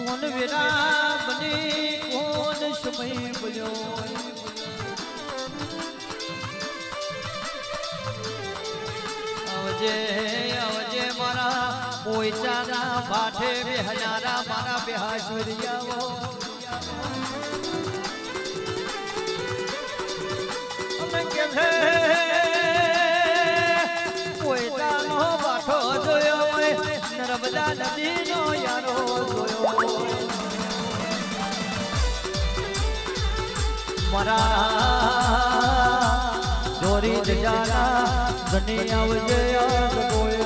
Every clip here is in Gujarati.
કોણ વેરા બને કોણ સમય બોલ્યો આવજે આવજે મારા પોઈચાના ભાઠે બેહનારા મારા બેહાસુરિયાઓ અમે કે છે પોઈચાનો ભાઠો જોયો નર્મદા નદીનો યારો જોયો મારા જોરી જજાના ધને આવજે આગોએ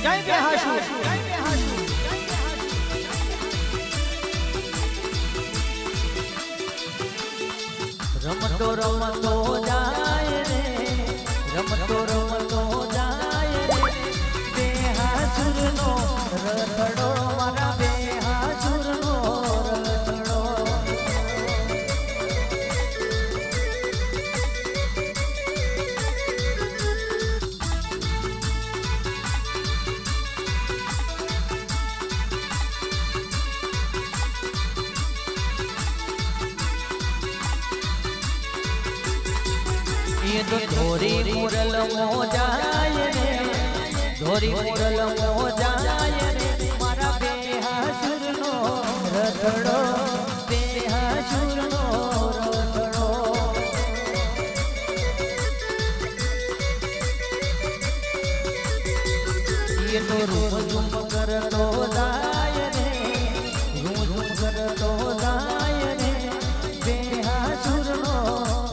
જય બેહાશુ રમતો રમતો જાય રે રમતો રમતો જાય રે બેહાસુરનો રખડો મારા બેહાસુરનો રખડો ये तो धोरी मुरल मो जाए रे धोरी मुरल मो जाए रे मारा बेहासुर नो रखड़ो बेहासुर नो रखड़ो ये तो रूम झूम करतो जाए रे रूम झूम करतो जाए रे बेहासुर नो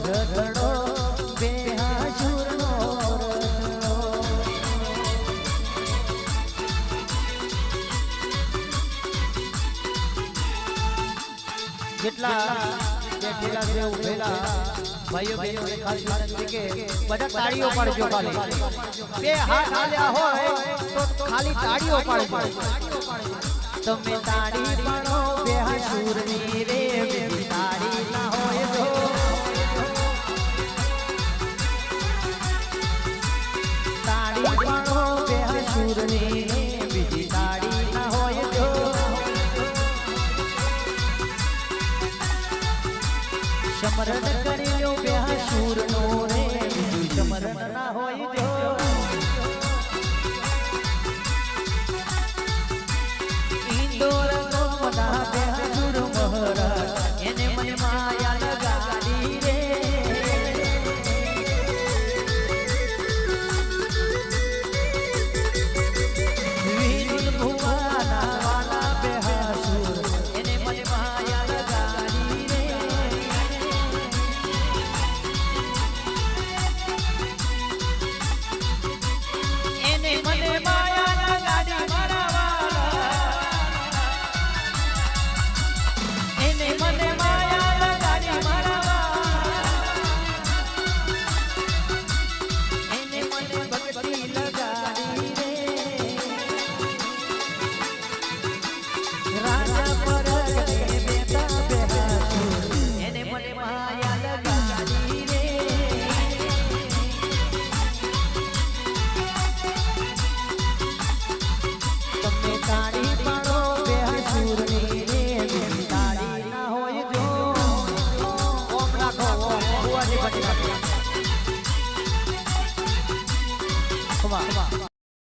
रखड़ो જેટલા બેઠેલા છે ઉભેલા ભાઈઓ બહેનો ને ખાસ વિનંતી કે બધા તાળીઓ પાડજો ખાલી બે હાથ હાલ્યા હોય તો ખાલી તાળીઓ પાડજો તમે તાળી પાડો બેહાસુરની રે બીજી તાળી ના હોય તો તાળી પાડો બેહાસુરની બીજી તાળી ના હોય તો સમરણ કરી લો બેહાસુર નો રે બીજું સમરણ ના હોય જો